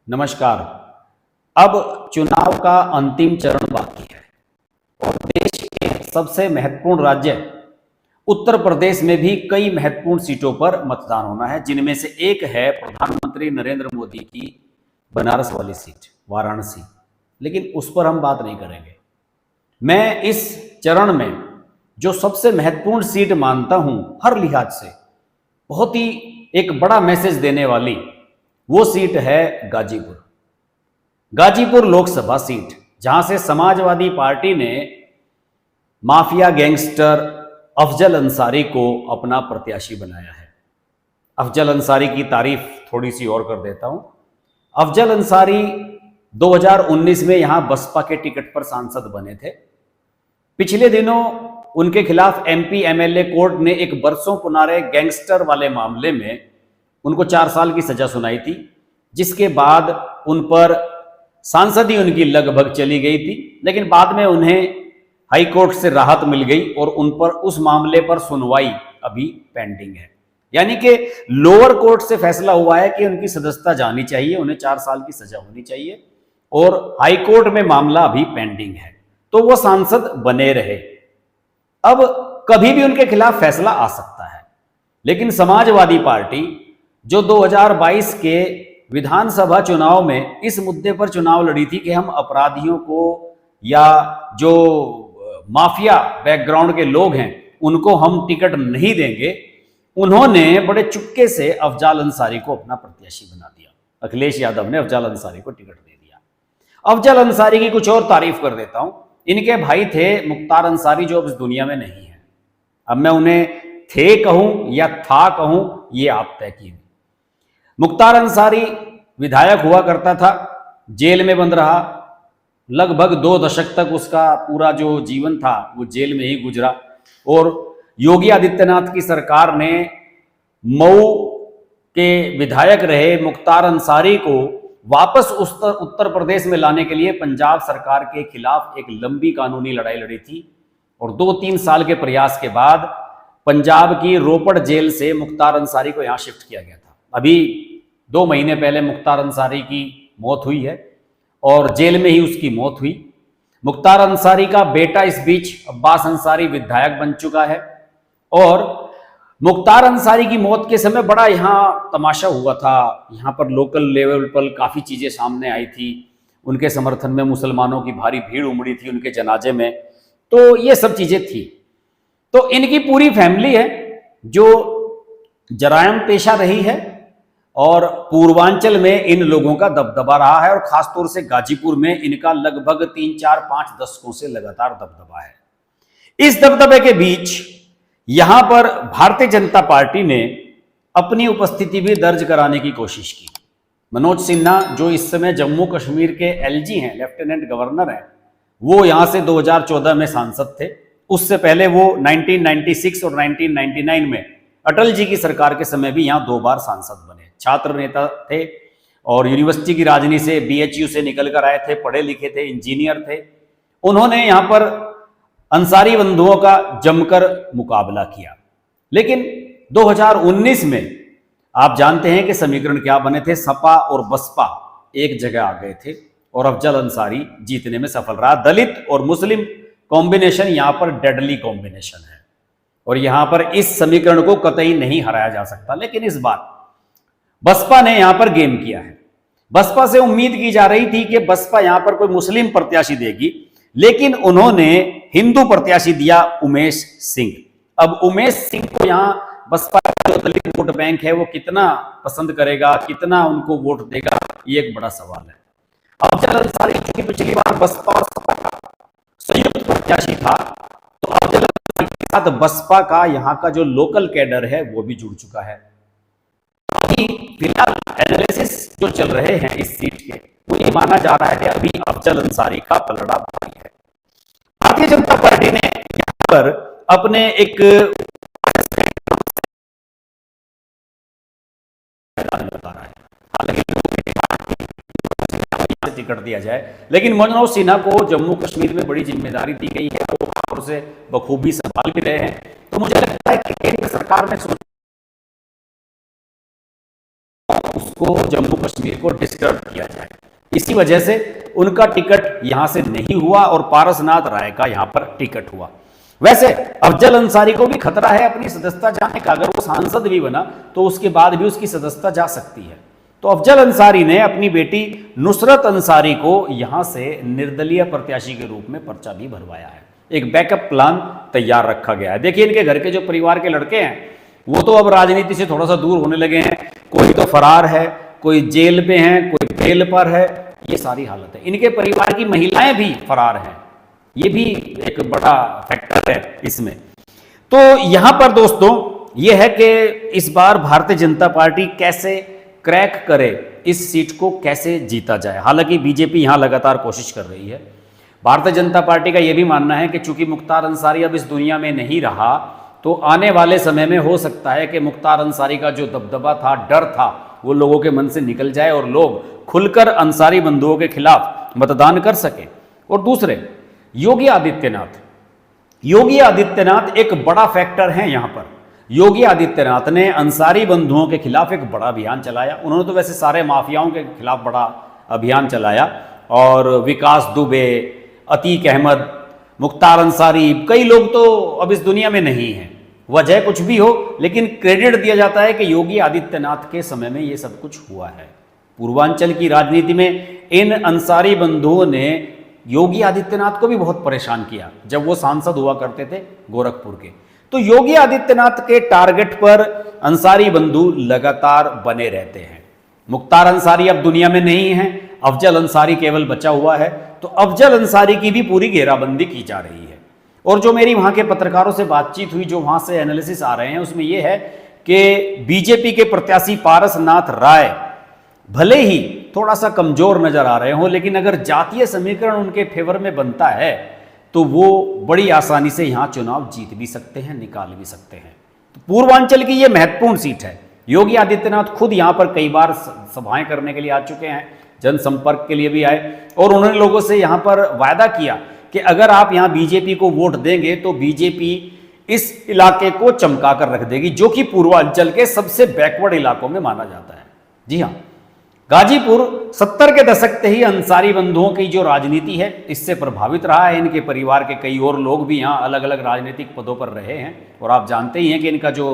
नमस्कार। अब चुनाव का अंतिम चरण बाकी है और देश के सबसे महत्वपूर्ण राज्य उत्तर प्रदेश में भी कई महत्वपूर्ण सीटों पर मतदान होना है, जिनमें से एक है प्रधानमंत्री नरेंद्र मोदी की बनारस वाली सीट वाराणसी। लेकिन उस पर हम बात नहीं करेंगे। मैं इस चरण में जो सबसे महत्वपूर्ण सीट मानता हूं हर लिहाज से, बहुत ही एक बड़ा मैसेज देने वाली, वो सीट है गाजीपुर। गाजीपुर लोकसभा सीट, जहां से समाजवादी पार्टी ने माफिया गैंगस्टर अफजल अंसारी को अपना प्रत्याशी बनाया है। अफजल अंसारी की तारीफ थोड़ी सी और कर देता हूं। अफजल अंसारी 2019 में यहां बसपा के टिकट पर सांसद बने थे। पिछले दिनों उनके खिलाफ एमपी एमएलए कोर्ट ने एक बरसों पुराने गैंगस्टर वाले मामले में उनको 4 साल की सजा सुनाई थी, जिसके बाद उन पर सांसदी उनकी लगभग चली गई थी। लेकिन बाद में उन्हें हाई कोर्ट से राहत मिल गई और उन पर उस मामले पर सुनवाई अभी पेंडिंग है। यानी कि लोअर कोर्ट से फैसला हुआ है कि उनकी सदस्यता जानी चाहिए, उन्हें 4 साल की सजा होनी चाहिए, और हाई कोर्ट में मामला अभी पेंडिंग है, तो वो सांसद बने रहे। अब कभी भी उनके खिलाफ फैसला आ सकता है। लेकिन समाजवादी पार्टी जो 2022 के विधानसभा चुनाव में इस मुद्दे पर चुनाव लड़ी थी कि हम अपराधियों को या जो माफिया बैकग्राउंड के लोग हैं उनको हम टिकट नहीं देंगे, उन्होंने बड़े चुपके से अफजल अंसारी को अपना प्रत्याशी बना दिया। अखिलेश यादव ने अफजल अंसारी को टिकट दे दिया। अफजल अंसारी की कुछ और तारीफ कर देता हूं। इनके भाई थे मुख्तार अंसारी, जो अब इस दुनिया में नहीं है। अब मैं उन्हें थे कहूं या था कहूं, ये आप तय कीजिए। मुख्तार अंसारी विधायक हुआ करता था, जेल में बंद रहा, लगभग 2 दशक तक उसका पूरा जो जीवन था वो जेल में ही गुजरा। और योगी आदित्यनाथ की सरकार ने मऊ के विधायक रहे मुख्तार अंसारी को वापस उत्तर प्रदेश में लाने के लिए पंजाब सरकार के खिलाफ एक लंबी कानूनी लड़ाई लड़ी थी। और 2-3 साल के प्रयास के बाद पंजाब की रोपड़ जेल से मुख्तार अंसारी को यहां शिफ्ट किया गया था। अभी 2 महीने पहले मुख्तार अंसारी की मौत हुई है और जेल में ही उसकी मौत हुई। मुख्तार अंसारी का बेटा इस बीच अब्बास अंसारी विधायक बन चुका है। और मुख्तार अंसारी की मौत के समय बड़ा यहाँ तमाशा हुआ था। यहाँ पर लोकल लेवल पर काफ़ी चीज़ें सामने आई थी। उनके समर्थन में मुसलमानों की भारी भीड़ उमड़ी थी उनके जनाजे में, तो ये सब चीज़ें थी। तो इनकी पूरी फैमिली है जो जरायम पेशा रही है और पूर्वांचल में इन लोगों का दबदबा रहा है, और खासतौर से गाजीपुर में इनका लगभग 3-4-5 दशकों से लगातार दबदबा है। इस दबदबे के बीच यहां पर भारतीय जनता पार्टी ने अपनी उपस्थिति भी दर्ज कराने की कोशिश की। मनोज सिन्हा, जो इस समय जम्मू कश्मीर के एलजी हैं, लेफ्टिनेंट गवर्नर हैं, वो यहां से 2014 में सांसद थे। उससे पहले वो 1996 और 1999 में अटल जी की सरकार के समय भी यहां 2 बार सांसद बने। छात्र नेता थे और यूनिवर्सिटी की राजनीति से, बीएचयू से निकल कर आए थे, पढ़े लिखे थे, इंजीनियर थे। उन्होंने यहां पर अंसारी बंधुओं का जमकर मुकाबला किया। लेकिन 2019 में आप जानते हैं कि समीकरण क्या बने थे। सपा और बसपा एक जगह आ गए थे और अफजल अंसारी जीतने में सफल रहा। दलित और मुस्लिम कॉम्बिनेशन यहां पर डेडली कॉम्बिनेशन है और यहां पर इस समीकरण को कतई नहीं हराया जा सकता। लेकिन इस बार बसपा ने यहां पर गेम किया है। बसपा से उम्मीद की जा रही थी कि बसपा यहां पर कोई मुस्लिम प्रत्याशी देगी, लेकिन उन्होंने हिंदू प्रत्याशी दिया, उमेश सिंह। अब उमेश सिंह को यहां बसपा का जो दलित वोट बैंक है वो कितना पसंद करेगा, कितना उनको वोट देगा, ये एक बड़ा सवाल है। अफजल अंसारी चूंकि पिछली बार बसपा और सपा का संयुक्त प्रत्याशी था, तो अफजल अंसारी के साथ बसपा का यहां का जो लोकल कैडर है वो भी जुड़ चुका है। अभी फिलहाल एनालिसिस जो चल रहे हैं इस सीट के, वो ये माना जा रहा है कि अभी अफजल अंसारी का पलड़ा भारी है। भारतीय जनता पार्टी ने यहां पर अपने एक बता रहा है, हालांकि टिकट दिया जाए, लेकिन मनोज सिन्हा को जम्मू कश्मीर में बड़ी जिम्मेदारी दी गई है, वो वहां से बखूबी संभाल भी रहे हैं। तो मुझे लगता है कि केंद्र सरकार ने उसको जम्मू कश्मीर को डिस्टर्ब किया जाए। इसी वजह से उनका टिकट यहां से नहीं हुआ और पारसनाथ राय का यहां पर टिकट हुआ। वैसे अफजल अंसारी को भी खतरा है अपनी सदस्यता जाने का। अगर वो सांसद भी बना तो उसके बाद भी उसकी सदस्यता जा सकती है। तो अफजल अंसारी ने अपनी बेटी नुसरत अंसारी को यहां से निर्दलीय प्रत्याशी के रूप में पर्चा भी भरवाया है। एक बैकअप प्लान तैयार रखा गया है। देखिए, इनके घर के जो परिवार के लड़के हैं वो तो अब राजनीति से थोड़ा सा दूर होने लगे हैं। कोई तो फरार है, कोई जेल में है, कोई बेल पर है। ये सारी हालत है। इनके परिवार की महिलाएं भी फरार हैं। ये भी एक बड़ा फैक्टर है इसमें। तो यहां पर दोस्तों ये है कि इस बार भारतीय जनता पार्टी कैसे क्रैक करे, इस सीट को कैसे जीता जाए। हालांकि बीजेपी यहां लगातार कोशिश कर रही है। भारतीय जनता पार्टी का यह भी मानना है कि चूंकि मुख्तार अंसारी अब इस दुनिया में नहीं रहा, तो आने वाले समय में हो सकता है कि मुख्तार अंसारी का जो दबदबा था, डर था, वो लोगों के मन से निकल जाए और लोग खुलकर अंसारी बंधुओं के खिलाफ मतदान कर सके। और दूसरे, योगी आदित्यनाथ एक बड़ा फैक्टर है यहां पर। योगी आदित्यनाथ ने अंसारी बंधुओं के खिलाफ एक बड़ा अभियान चलाया। उन्होंने तो वैसे सारे माफियाओं के खिलाफ बड़ा अभियान चलाया, और विकास दुबे, अतीक अहमद, मुख्तार अंसारी, कई लोग तो अब इस दुनिया में नहीं हैं। वजह कुछ भी हो, लेकिन क्रेडिट दिया जाता है कि योगी आदित्यनाथ के समय में ये सब कुछ हुआ है। पूर्वांचल की राजनीति में इन अंसारी बंधुओं ने योगी आदित्यनाथ को भी बहुत परेशान किया जब वो सांसद हुआ करते थे गोरखपुर के। तो योगी आदित्यनाथ के टारगेट पर अंसारी बंधु लगातार बने रहते हैं। मुख्तार अंसारी अब दुनिया में नहीं है, अफजल अंसारी केवल बचा हुआ है। तो अफजल अंसारी की भी पूरी घेराबंदी की जा रही है। और जो मेरी वहां के पत्रकारों से बातचीत हुई, जो वहां से एनालिसिस आ रहे हैं, उसमें यह है कि बीजेपी के प्रत्याशी पारसनाथ राय भले ही थोड़ा सा कमजोर नजर आ रहे हो, लेकिन अगर जातीय समीकरण उनके फेवर में बनता है तो वो बड़ी आसानी से यहां चुनाव जीत भी सकते हैं, निकाल भी सकते हैं। तो पूर्वांचल की यह महत्वपूर्ण सीट है। योगी आदित्यनाथ खुद यहां पर कई बार सभाएं करने के लिए आ चुके हैं, जनसंपर्क के लिए भी आए, और उन्होंने लोगों से यहां पर वायदा किया कि अगर आप यहां बीजेपी को वोट देंगे तो बीजेपी इस इलाके को चमका कर रख देगी, जो कि पूर्वांचल के सबसे बैकवर्ड इलाकों में माना जाता है। जी हां, गाजीपुर 70 के दशक से ही अंसारी बंधुओं की जो राजनीति है इससे प्रभावित रहा है। इनके परिवार के कई और लोग भी यहाँ अलग अलग राजनीतिक पदों पर रहे हैं, और आप जानते ही हैं कि इनका जो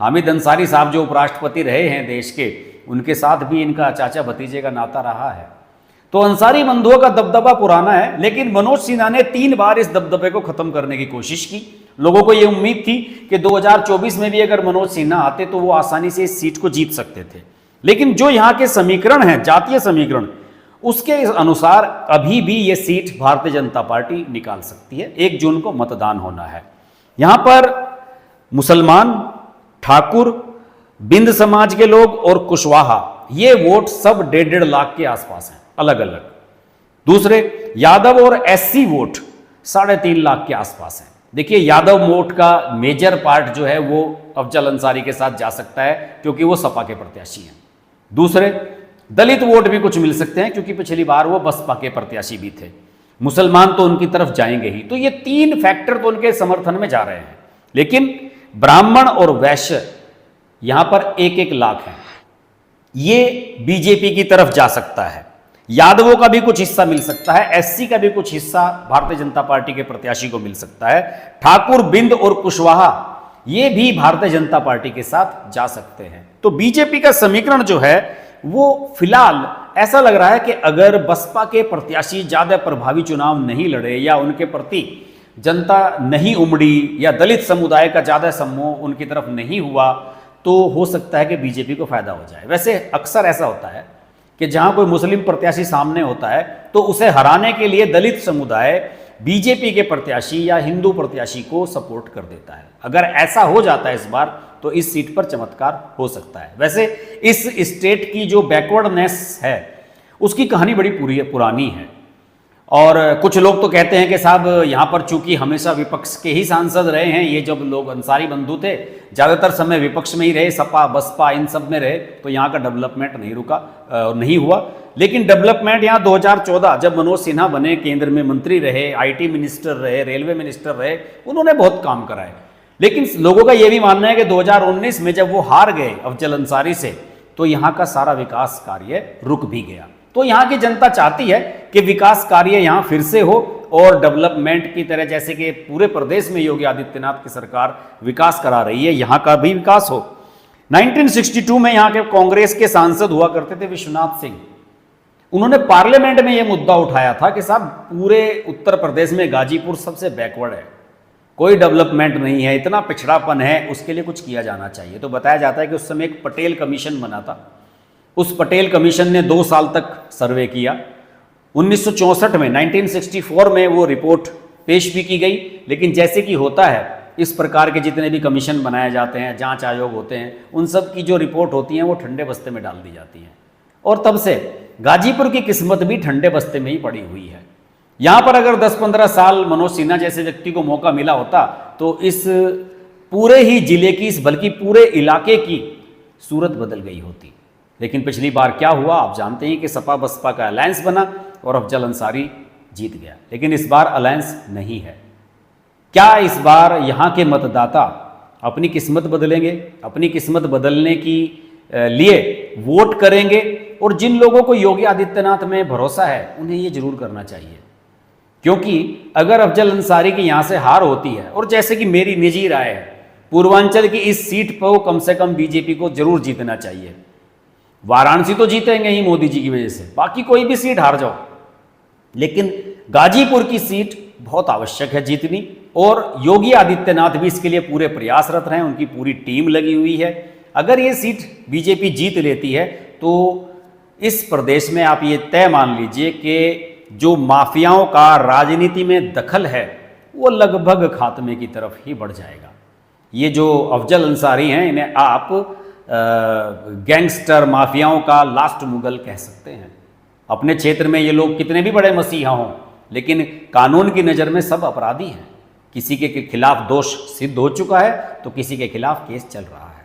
हामिद अंसारी साहब जो उपराष्ट्रपति रहे हैं देश के, उनके साथ भी इनका चाचा भतीजे का नाता रहा है। तो अंसारी बंधुओं का दबदबा पुराना है, लेकिन मनोज सिन्हा ने 3 बार इस दबदबे को खत्म करने की कोशिश की। लोगों को यह उम्मीद थी कि 2024 में भी अगर मनोज सिन्हा आते तो वो आसानी से इस सीट को जीत सकते थे। लेकिन जो यहां के समीकरण हैं, जातीय समीकरण, उसके अनुसार अभी भी यह सीट भारतीय जनता पार्टी निकाल सकती है। 1 जून को मतदान होना है। यहां पर मुसलमान, ठाकुर, बिंद समाज के लोग और कुशवाहा, ये वोट सब 1.5 लाख के आसपास हैं अलग अलग। दूसरे यादव और एससी वोट 3.5 लाख के आसपास हैं। देखिए, यादव वोट का मेजर पार्ट जो है वो अफजल अंसारी के साथ जा सकता है, क्योंकि वो सपा के प्रत्याशी हैं। दूसरे दलित वोट भी कुछ मिल सकते हैं, क्योंकि पिछली बार वो बसपा के प्रत्याशी भी थे। मुसलमान तो उनकी तरफ जाएंगे ही। तो ये 3 फैक्टर तो उनके समर्थन में जा रहे हैं। लेकिन ब्राह्मण और वैश्य यहां पर 1-1 लाख है, ये बीजेपी की तरफ जा सकता है। यादवों का भी कुछ हिस्सा मिल सकता है, एससी का भी कुछ हिस्सा भारतीय जनता पार्टी के प्रत्याशी को मिल सकता है। ठाकुर, बिंद और कुशवाहा ये भी भारतीय जनता पार्टी के साथ जा सकते हैं। तो बीजेपी का समीकरण जो है वो फिलहाल ऐसा लग रहा है कि अगर बसपा के प्रत्याशी ज्यादा प्रभावी चुनाव नहीं लड़े, या उनके प्रति जनता नहीं उमड़ी, या दलित समुदाय का ज्यादा समूह उनकी तरफ नहीं हुआ, तो हो सकता है कि बीजेपी को फायदा हो जाए। वैसे अक्सर ऐसा होता है कि जहां कोई मुस्लिम प्रत्याशी सामने होता है तो उसे हराने के लिए दलित समुदाय बीजेपी के प्रत्याशी या हिंदू प्रत्याशी को सपोर्ट कर देता है। अगर ऐसा हो जाता है इस बार, तो इस सीट पर चमत्कार हो सकता है। वैसे इस स्टेट की जो बैकवर्डनेस है उसकी कहानी बड़ी पुरानी है, और कुछ लोग तो कहते हैं कि साहब यहाँ पर चूंकि हमेशा विपक्ष के ही सांसद रहे हैं, ये जब लोग अंसारी बंधु थे ज़्यादातर समय विपक्ष में ही रहे, सपा बसपा इन सब में रहे, तो यहाँ का डेवलपमेंट नहीं हुआ। लेकिन डेवलपमेंट यहाँ 2014 जब मनोज सिन्हा बने, केंद्र में मंत्री रहे, IT मिनिस्टर रहे, रेलवे मिनिस्टर रहे, उन्होंने बहुत काम कराए। लेकिन लोगों का यह भी मानना है कि 2019 में जब वो हार गए अफजल अंसारी से, तो यहाँ का सारा विकास कार्य रुक भी गया। तो यहाँ की जनता चाहती है कि विकास कार्य यहाँ फिर से हो और डेवलपमेंट की तरह, जैसे कि पूरे प्रदेश में योगी आदित्यनाथ की सरकार विकास करा रही है, यहाँ का भी विकास हो। 1962 में यहाँ के कांग्रेस के सांसद हुआ करते थे विश्वनाथ सिंह। उन्होंने पार्लियामेंट में यह मुद्दा उठाया था कि साहब पूरे उत्तर प्रदेश में गाजीपुर सबसे बैकवर्ड है, कोई डेवलपमेंट नहीं है, इतना पिछड़ापन है, उसके लिए कुछ किया जाना चाहिए। तो बताया जाता है कि उस समय एक पटेल कमीशन बना था। उस पटेल कमीशन ने 2 साल तक सर्वे किया। 1964 में 1964 में वो रिपोर्ट पेश भी की गई, लेकिन जैसे कि होता है इस प्रकार के जितने भी कमीशन बनाए जाते हैं, जांच आयोग होते हैं, उन सब की जो रिपोर्ट होती हैं वो ठंडे बस्ते में डाल दी जाती हैं। और तब से गाजीपुर की किस्मत भी ठंडे बस्ते में ही पड़ी हुई है। यहाँ पर अगर 10-15 साल मनोज सिन्हा जैसे व्यक्ति को मौका मिला होता तो इस पूरे ही जिले की, बल्कि पूरे इलाके की सूरत बदल गई होती। लेकिन पिछली बार क्या हुआ आप जानते हैं कि सपा बसपा का अलायंस बना और अफजल अंसारी जीत गया। लेकिन इस बार अलायंस नहीं है। क्या इस बार यहाँ के मतदाता अपनी किस्मत बदलेंगे? अपनी किस्मत बदलने की लिए वोट करेंगे। और जिन लोगों को योगी आदित्यनाथ में भरोसा है उन्हें ये जरूर करना चाहिए, क्योंकि अगर अफजल अंसारी की यहाँ से हार होती है, और जैसे कि मेरी निजी राय है, पूर्वांचल की इस सीट पर कम से कम बीजेपी को जरूर जीतना चाहिए। वाराणसी तो जीतेंगे ही मोदी जी की वजह से, बाकी कोई भी सीट हार जाओ, लेकिन गाजीपुर की सीट बहुत आवश्यक है जीतनी। और योगी आदित्यनाथ भी इसके लिए पूरे प्रयासरत हैं, उनकी पूरी टीम लगी हुई है। अगर ये सीट बीजेपी जीत लेती है तो इस प्रदेश में आप ये तय मान लीजिए कि जो माफियाओं का राजनीति में दखल है वो लगभग खात्मे की तरफ ही बढ़ जाएगा। ये जो अफजल अंसारी हैं इन्हें आप गैंगस्टर माफियाओं का लास्ट मुगल कह सकते हैं। अपने क्षेत्र में ये लोग कितने भी बड़े मसीहा हों, लेकिन कानून की नज़र में सब अपराधी हैं। किसी के खिलाफ दोष सिद्ध हो चुका है तो किसी के खिलाफ केस चल रहा है।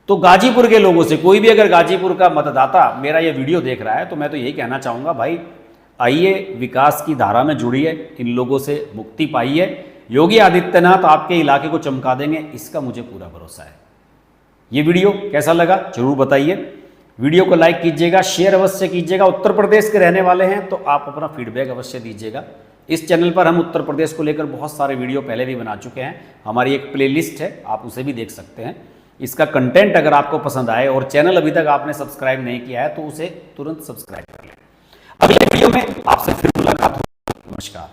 तो गाजीपुर के लोगों से कोई भी अगर गाजीपुर का मतदाता मेरा ये वीडियो देख रहा है तो मैं तो यही कहना चाहूँगा, भाई आइए विकास की धारा में जुड़िए, इन लोगों से मुक्ति पाइए। योगी आदित्यनाथ आपके इलाके को चमका देंगे, इसका मुझे पूरा भरोसा है। ये वीडियो कैसा लगा जरूर बताइए। वीडियो को लाइक कीजिएगा, शेयर अवश्य कीजिएगा। उत्तर प्रदेश के रहने वाले हैं तो आप अपना फीडबैक अवश्य दीजिएगा। इस चैनल पर हम उत्तर प्रदेश को लेकर बहुत सारे वीडियो पहले भी बना चुके हैं। हमारी एक प्लेलिस्ट है, आप उसे भी देख सकते हैं। इसका कंटेंट अगर आपको पसंद आए और चैनल अभी तक आपने सब्सक्राइब नहीं किया है तो उसे तुरंत सब्सक्राइब कर लें। अगले वीडियो में आपसे फिर मुलाकात होगी। नमस्कार।